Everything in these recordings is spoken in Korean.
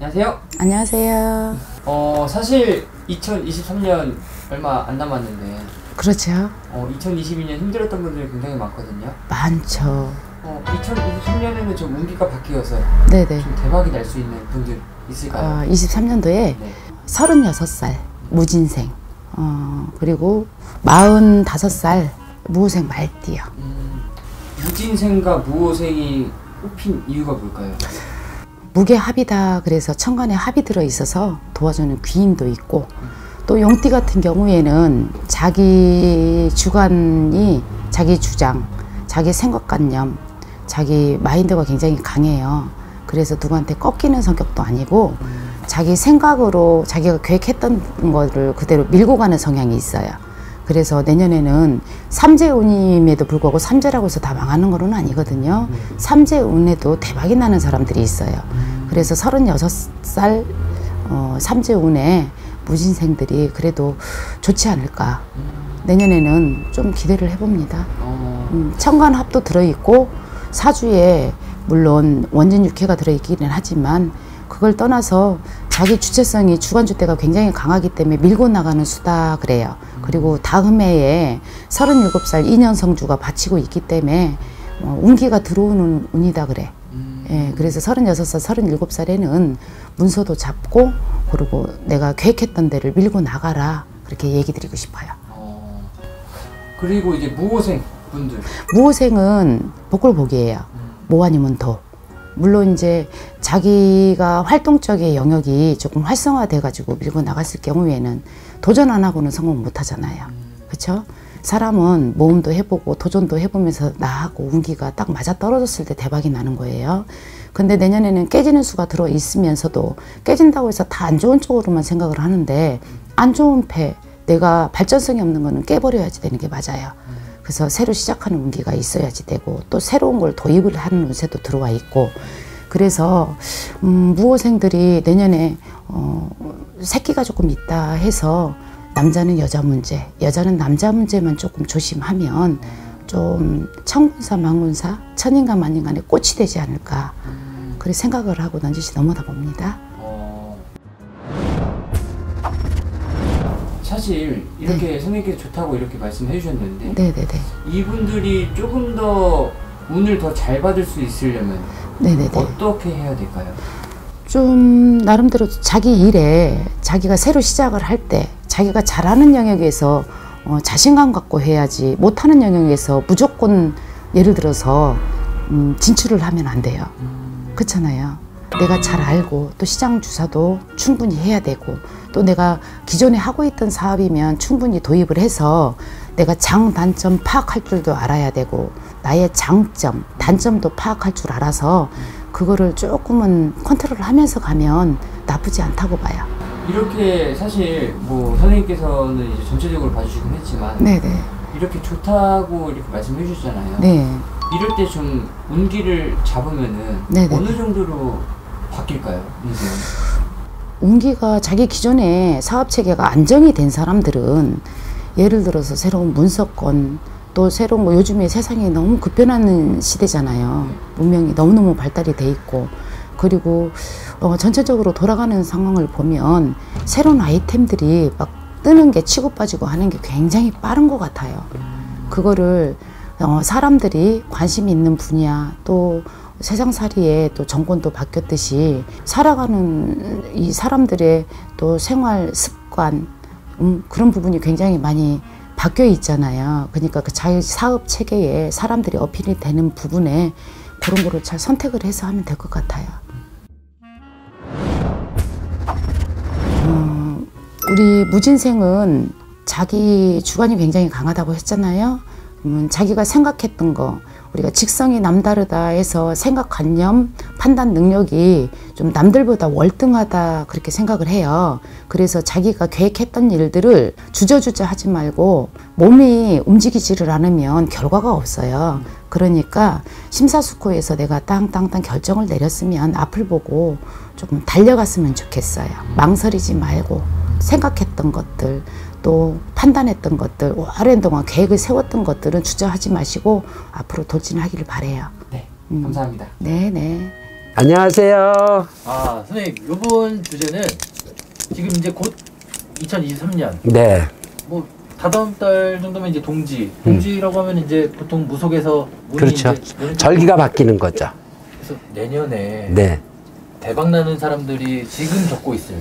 안녕하세요. 안녕하세요. 사실 2023년 얼마 안 남았는데 그렇죠. 2022년 힘들었던 분들이 굉장히 많거든요. 많죠. 2023년에는 좀 운기가 바뀌어서 네네. 좀 대박이 날 수 있는 분들 있을까요? 23년도에 네. 36살 무진생, 그리고 45살 무호생 말띠요. 무진생과 무호생이 뽑힌 이유가 뭘까요? 무게합이다 그래서 천간에 합이 들어있어서 도와주는 귀인도 있고, 또 용띠 같은 경우에는 자기 주관이, 자기 주장, 자기 생각관념, 자기 마인드가 굉장히 강해요. 그래서 누구한테 꺾이는 성격도 아니고 자기 생각으로 자기가 계획했던 거를 그대로 밀고 가는 성향이 있어요. 그래서 내년에는 삼재운임에도 불구하고 삼재라고 해서 다 망하는 거는 아니거든요. 삼재운에도 대박이 나는 사람들이 있어요. 그래서 36살 삼재운에 무진생들이 그래도 좋지 않을까. 내년에는 좀 기대를 해봅니다. 천간합도 들어있고 사주에 물론 원진육해가 들어있기는 하지만 그걸 떠나서 자기 주체성이 주관주대가 굉장히 강하기 때문에 밀고 나가는 수다 그래요. 그리고 다음 해에 37살 인연성주가 바치고 있기 때문에 운기가 들어오는 운이다 그래. 예, 그래서 36살, 37살에는 문서도 잡고 그리고 내가 계획했던 데를 밀고 나가라, 그렇게 얘기 드리고 싶어요. 그리고 이제 무호생 분들. 무호생은 복골복이에요. 모 아니면 도. 물론 이제 자기가 활동적인 영역이 조금 활성화돼 가지고 밀고 나갔을 경우에는 도전 안 하고는 성공 못 하잖아요. 그렇죠? 사람은 모험도 해보고 도전도 해보면서 나하고 운기가 딱 맞아 떨어졌을 때 대박이 나는 거예요. 근데 내년에는 깨지는 수가 들어 있으면서도 깨진다고 해서 다 안 좋은 쪽으로만 생각을 하는데, 안 좋은 패, 내가 발전성이 없는 거는 깨버려야지 되는 게 맞아요. 그래서 새로 시작하는 운기가 있어야지 되고, 또 새로운 걸 도입을 하는 운세도 들어와 있고, 그래서 무호생들이 내년에 새끼가 조금 있다 해서 남자는 여자 문제, 여자는 남자 문제만 조금 조심하면 좀 천군사 망군사, 천인간 만인간의 꽃이 되지 않을까, 그렇게 생각을 하고 넌지시 넘어다 봅니다. 사실 이렇게 선생님께서 좋다고 이렇게 말씀해 주셨는데, 네네네. 이분들이 조금 더 운을 더 잘 받을 수 있으려면 네네네. 어떻게 해야 될까요? 좀 나름대로 자기 일에 자기가 새로 시작을 할 때 자기가 잘하는 영역에서 자신감 갖고 해야지, 못하는 영역에서 무조건 예를 들어서 진출을 하면 안 돼요. 그렇잖아요. 내가 잘 알고 또 시장 주사도 충분히 해야 되고, 또 내가 기존에 하고 있던 사업이면 충분히 도입을 해서 내가 장, 단점 파악할 줄도 알아야 되고, 나의 장점, 단점도 파악할 줄 알아서 그거를 조금은 컨트롤 하면서 가면 나쁘지 않다고 봐요. 이렇게 사실 뭐 선생님께서는 이제 전체적으로 봐주시긴 했지만, 네네, 이렇게 좋다고 이렇게 말씀해 주셨잖아요. 네. 이럴 때 좀 운기를 잡으면은 네네, 어느 정도로 바뀔까요? 인생은? 운기가 자기 기존의 사업 체계가 안정이 된 사람들은, 예를 들어서 새로운 문서권, 또 새로운 뭐 요즘에 세상이 너무 급변하는 시대잖아요. 문명이 너무너무 발달이 돼 있고, 그리고 전체적으로 돌아가는 상황을 보면 새로운 아이템들이 막 뜨는 게 치고 빠지고 하는 게 굉장히 빠른 것 같아요. 그거를 사람들이 관심 있는 분야, 또 세상살이에 또 정권도 바뀌었듯이 살아가는 이 사람들의 또 생활 습관, 그런 부분이 굉장히 많이 바뀌어 있잖아요. 그러니까 그 자기 사업 체계에 사람들이 어필이 되는 부분에 그런 거를 잘 선택을 해서 하면 될 것 같아요. 우리 무진생은 자기 주관이 굉장히 강하다고 했잖아요. 자기가 생각했던 거, 우리가 직성이 남다르다 해서 생각관념, 판단 능력이 좀 남들보다 월등하다, 그렇게 생각을 해요. 그래서 자기가 계획했던 일들을 주저주저 하지 말고 몸이 움직이지를 않으면 결과가 없어요. 그러니까 심사숙고해서 내가 땅땅땅 결정을 내렸으면 앞을 보고 조금 달려갔으면 좋겠어요. 망설이지 말고 생각했던 것들, 또 판단했던 것들, 오랜 동안 계획을 세웠던 것들은 주저하지 마시고 앞으로 돌진하기를 바래요. 네, 감사합니다. 네네. 안녕하세요. 선생님, 이번 주제는 지금 이제 곧 2023년. 네. 뭐 다다음 달 정도면 이제 동지라고 하면 이제 보통 무속에서 운이 그렇죠. 이제 절기가 바뀌는 거죠. 그래서 내년에 네. 대박 나는 사람들이 지금 겪고 있어요.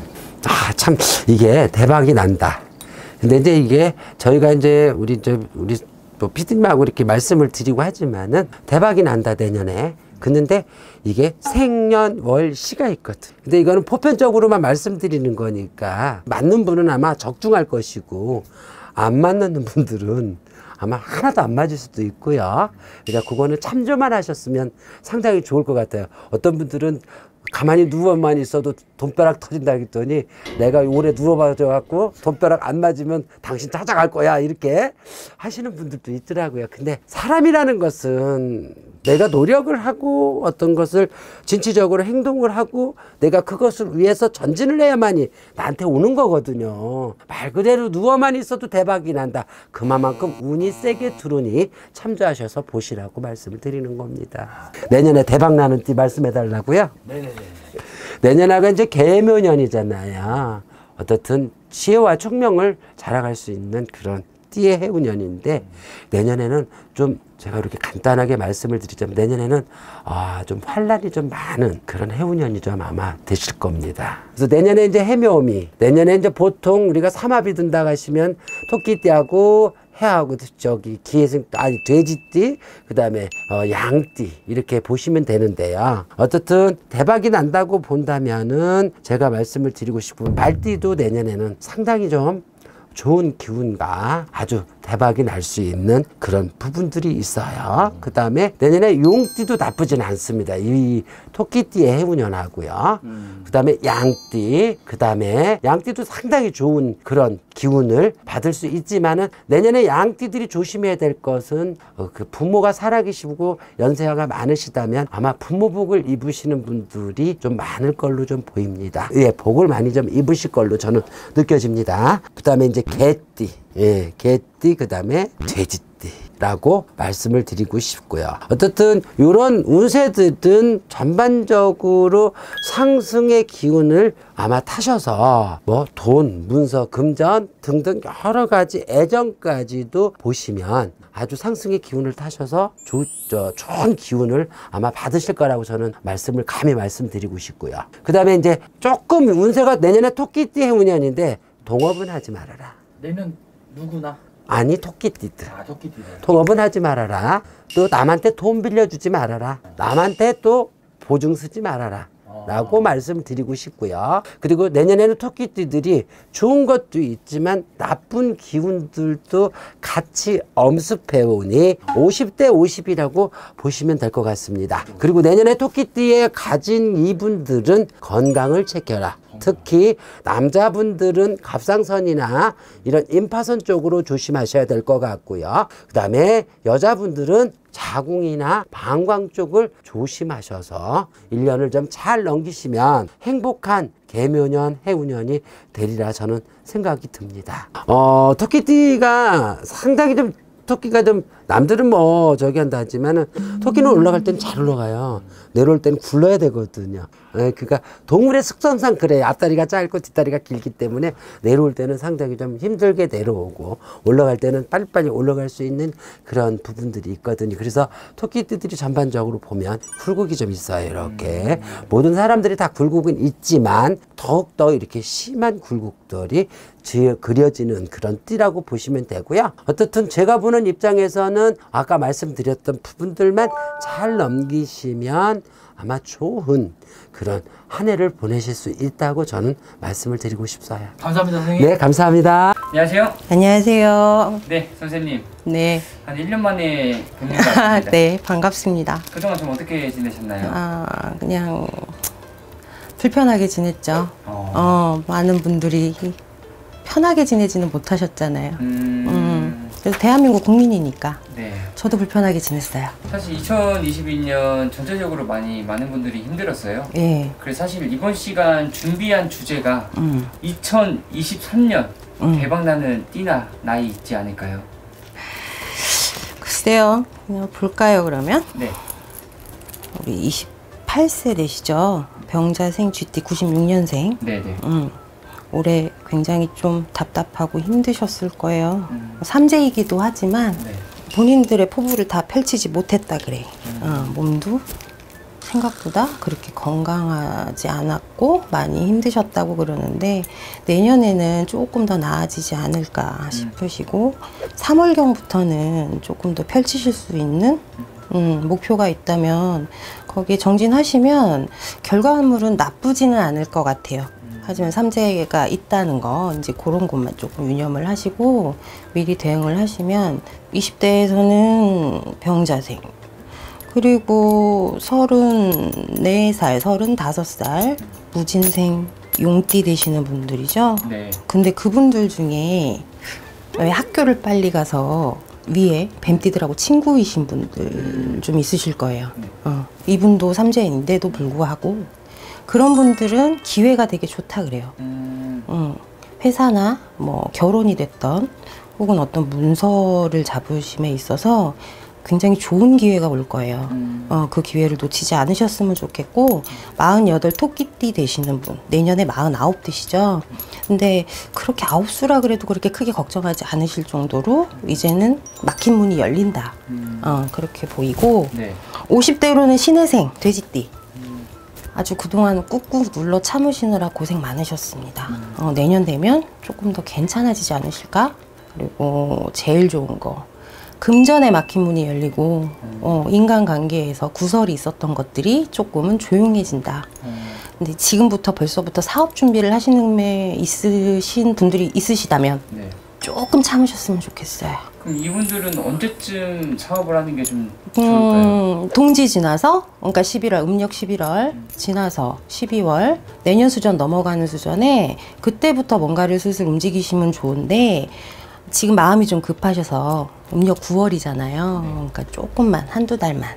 참 이게 대박이 난다. 근데 이제 이게 저희가 이제 우리 뭐 피디님하고 이렇게 말씀을 드리고 하지만은 대박이 난다 내년에. 그런데 이게 생년월시가 있거든. 근데 이거는 보편적으로만 말씀드리는 거니까 맞는 분은 아마 적중할 것이고 안 맞는 분들은 아마 하나도 안 맞을 수도 있고요. 그러니까 그거는 참조만 하셨으면 상당히 좋을 것 같아요. 어떤 분들은 가만히 누워만 있어도 돈벼락 터진다 했더니 내가 오래 누워봐줘갖고 돈벼락 안 맞으면 당신 찾아갈 거야 이렇게 하시는 분들도 있더라고요. 근데 사람이라는 것은 내가 노력을 하고 어떤 것을 진취적으로 행동을 하고 내가 그것을 위해서 전진을 해야만이 나한테 오는 거거든요. 말 그대로 누워만 있어도 대박이 난다. 그만큼 운이 세게 들어오니 참조하셔서 보시라고 말씀을 드리는 겁니다. 내년에 대박 나는 띠 말씀해 달라고요? 네네네. 내년하가 이제 개묘년이잖아요. 어떻든 지혜와 총명을 자랑할 수 있는 그런 띠의 해운년인데 내년에는 좀 제가 이렇게 간단하게 말씀을 드리자면 내년에는 좀 환란이 좀 많은 그런 해운년이 좀 아마 되실 겁니다. 그래서 내년에 이제 해묘미, 내년에 이제 보통 우리가 삼합이 든다 하시면 토끼띠하고 해하고 기해생 돼지띠 그다음에 양띠 이렇게 보시면 되는데요. 어쨌든 대박이 난다고 본다면은 제가 말씀을 드리고 싶은 말띠도 내년에는 상당히 좀 좋은 기운과 아주 대박이 날 수 있는 그런 부분들이 있어요. 그 다음에 내년에 용띠도 나쁘진 않습니다. 이 토끼띠의 해운년하고요. 그 다음에 양띠, 그 다음에 양띠도 상당히 좋은 그런 기운을 받을 수 있지만은 내년에 양띠들이 조심해야 될 것은 그 부모가 살아계시고 연세가 많으시다면 아마 부모복을 입으시는 분들이 좀 많을 걸로 좀 보입니다. 예, 복을 많이 좀 입으실 걸로 저는 느껴집니다. 그 다음에 이제 개띠, 예, 개띠, 그 다음에 돼지띠라고 말씀을 드리고 싶고요. 어쨌든 이런 운세들은 전반적으로 상승의 기운을 아마 타셔서 뭐 돈, 문서, 금전 등등 여러 가지 애정까지도 보시면 아주 상승의 기운을 타셔서 좋은 기운을 아마 받으실 거라고 저는 말씀을 감히 말씀드리고 싶고요. 그 다음에 이제 조금 운세가 내년에 토끼띠 해운년인데 동업은 하지 말아라. 내년 누구나? 아니 토끼띠들. 토끼띠들. 동업은 하지 말아라. 또 남한테 돈 빌려주지 말아라. 남한테 또 보증 쓰지 말아라. 라고 말씀드리고 싶고요. 그리고 내년에는 토끼띠들이 좋은 것도 있지만 나쁜 기운들도 같이 엄습해 오니 50대 50이라고 보시면 될 것 같습니다. 그리고 내년에 토끼띠에 가진 이분들은 건강을 챙겨라. 특히 남자분들은 갑상선이나 이런 임파선 쪽으로 조심하셔야 될 것 같고요. 그 다음에 여자분들은 자궁이나 방광 쪽을 조심하셔서 1년을 좀 잘 넘기시면 행복한 개묘년, 해운년이 되리라 저는 생각이 듭니다. 토끼띠가 상당히 좀 토끼가 좀 남들은 뭐 저기 한다 하지만은 토끼는 올라갈 땐 잘 올라가요. 내려올 때는 굴러야 되거든요. 그러니까 동물의 습성상 그래요. 앞다리가 짧고 뒷다리가 길기 때문에 내려올 때는 상당히 좀 힘들게 내려오고 올라갈 때는 빨리빨리 올라갈 수 있는 그런 부분들이 있거든요. 그래서 토끼띠들이 전반적으로 보면 굴곡이 좀 있어요. 이렇게 모든 사람들이 다 굴곡은 있지만 더욱더 이렇게 심한 굴곡들이 그려지는 그런 띠라고 보시면 되고요. 어떻든 제가 보는 입장에서는 아까 말씀드렸던 부분들만 잘 넘기시면 아마 좋은 그런 한 해를 보내실 수 있다고 저는 말씀을 드리고 싶어요. 감사합니다, 선생님. 네, 감사합니다. 안녕하세요. 안녕하세요. 네, 선생님. 네. 한 1년 만에 뵙는 것 같습니다. 네, 반갑습니다. 그동안 좀 어떻게 지내셨나요? 그냥 불편하게 지냈죠. 많은 분들이 편하게 지내지는 못하셨잖아요. 그래서 대한민국 국민이니까 네. 저도 불편하게 지냈어요. 사실 2022년 전체적으로 많은 분들이 힘들었어요. 예. 그래서 사실 이번 시간 준비한 주제가 2023년 대박나는 띠나 나이 있지 않을까요? 글쎄요. 그냥 볼까요, 그러면? 네. 우리 58세 되시죠? 병자생 GT 96년생. 네네. 올해 굉장히 좀 답답하고 힘드셨을 거예요. 삼재이기도 하지만 네. 본인들의 포부를 다 펼치지 못했다 그래. 몸도 생각보다 그렇게 건강하지 않았고 많이 힘드셨다고 그러는데 내년에는 조금 더 나아지지 않을까 싶으시고 3월경부터는 조금 더 펼치실 수 있는 목표가 있다면 거기에 정진하시면 결과물은 나쁘지는 않을 것 같아요. 하지만 삼재가 있다는 거 이제 그런 것만 조금 유념을 하시고 미리 대응을 하시면 20대에서는 병자생 그리고 34살, 35살 무진생 용띠 되시는 분들이죠. 네. 근데 그분들 중에 왜 학교를 빨리 가서 위에 뱀띠들하고 친구이신 분들 좀 있으실 거예요. 이분도 삼재인데도 불구하고 그런 분들은 기회가 되게 좋다 그래요. 회사나 뭐 결혼이 됐던 혹은 어떤 문서를 잡으심에 있어서 굉장히 좋은 기회가 올 거예요. 그 기회를 놓치지 않으셨으면 좋겠고 48 토끼띠 되시는 분 내년에 49 되시죠. 근데 그렇게 아홉수라 그래도 그렇게 크게 걱정하지 않으실 정도로 이제는 막힌 문이 열린다. 그렇게 보이고 네. 50대로는 신해생 돼지띠 아주 그동안 꾹꾹 눌러 참으시느라 고생 많으셨습니다. 내년 되면 조금 더 괜찮아지지 않으실까? 그리고 제일 좋은 거 금전에 막힌 문이 열리고 인간관계에서 구설이 있었던 것들이 조금은 조용해진다. 근데 지금부터 벌써부터 사업 준비를 하시는 데 있으신 분들이 있으시다면 네. 조금 참으셨으면 좋겠어요. 그럼 이분들은 언제쯤 사업을 하는 게 좀 좋을까요? 동지 지나서 그러니까 11월 음력 11월 지나서 12월 내년 수전 넘어가는 수전에 그때부터 뭔가를 슬슬 움직이시면 좋은데 지금 마음이 좀 급하셔서 음력 9월이잖아요. 그러니까 조금만 한두 달만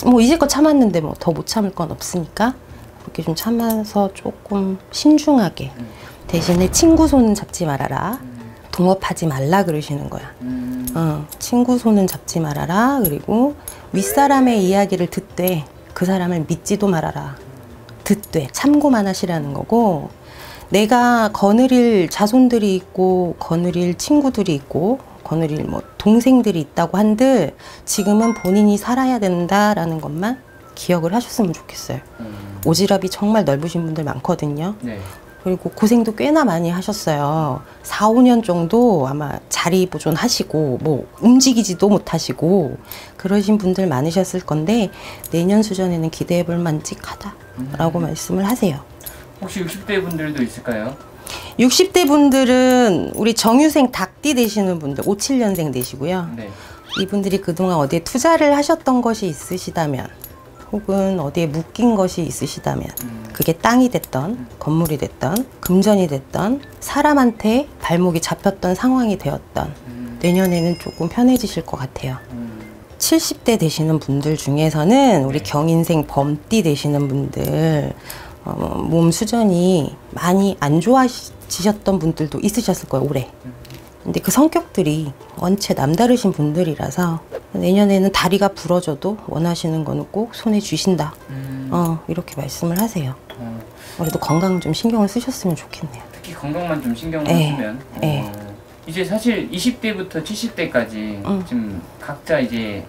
뭐 이제껏 참았는데 뭐 더 못 참을 건 없으니까 그렇게 좀 참아서 조금 신중하게 대신에 친구 손은 잡지 말아라. 동업하지 말라 그러시는 거야. 친구 손은 잡지 말아라. 그리고 윗사람의 이야기를 듣되 그 사람을 믿지도 말아라. 듣되 참고만 하시라는 거고 내가 거느릴 자손들이 있고 거느릴 친구들이 있고 거느릴 뭐 동생들이 있다고 한들 지금은 본인이 살아야 된다라는 것만 기억을 하셨으면 좋겠어요. 오지랖이 정말 넓으신 분들 많거든요. 네. 그리고 고생도 꽤나 많이 하셨어요. 4, 5년 정도 아마 자리 보존하시고 뭐 움직이지도 못하시고 그러신 분들 많으셨을 건데 내년 수전에는 기대해 볼 만직하다라고 말씀을 하세요. 혹시 60대 분들도 있을까요? 60대 분들은 우리 정유생 닭띠 되시는 분들 57년생 되시고요. 네. 이분들이 그동안 어디에 투자를 하셨던 것이 있으시다면 혹은 어디에 묶인 것이 있으시다면 그게 땅이 됐던 건물이 됐던 금전이 됐던 사람한테 발목이 잡혔던 상황이 되었던 내년에는 조금 편해지실 것 같아요. 70대 되시는 분들 중에서는 우리 경인생 범띠 되시는 분들 몸 수전이 많이 안 좋아지셨던 분들도 있으셨을 거예요, 올해. 근데 그 성격들이 원체 남다르신 분들이라서 내년에는 다리가 부러져도 원하시는 거는 꼭 손에 쥐신다. 이렇게 말씀을 하세요. 그래도 건강 좀 신경을 쓰셨으면 좋겠네요. 특히 건강만 좀 신경을 쓰면. 이제 사실 20대부터 70대까지 지금 각자 이제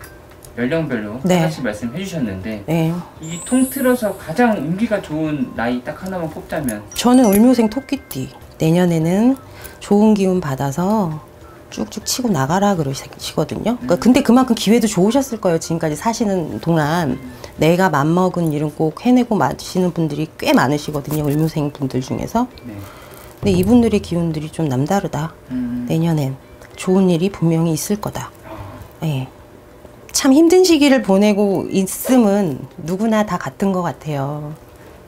연령별로 하나씩 말씀해 주셨는데 이 통틀어서 가장 운기가 좋은 나이 딱 하나만 꼽자면 저는 을묘생 토끼띠 내년에는 좋은 기운 받아서 쭉쭉 치고 나가라 그러시거든요. 그러니까 근데 그만큼 기회도 좋으셨을 거예요. 지금까지 사시는 동안 내가 맘먹은 일은 꼭 해내고 마시는 분들이 꽤 많으시거든요. 을묘생 분들 중에서. 근데 이분들의 기운들이 좀 남다르다. 내년엔 좋은 일이 분명히 있을 거다. 참 힘든 시기를 보내고 있음은 누구나 다 같은 것 같아요.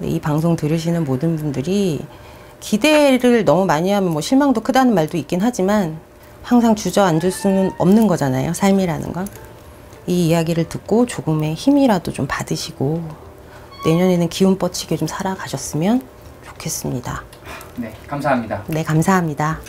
이 방송 들으시는 모든 분들이 기대를 너무 많이 하면 뭐 실망도 크다는 말도 있긴 하지만 항상 주저앉을 수는 없는 거잖아요. 삶이라는 건. 이 이야기를 듣고 조금의 힘이라도 좀 받으시고 내년에는 기운 뻗치게 좀 살아가셨으면 좋겠습니다. 네, 감사합니다. 네, 감사합니다.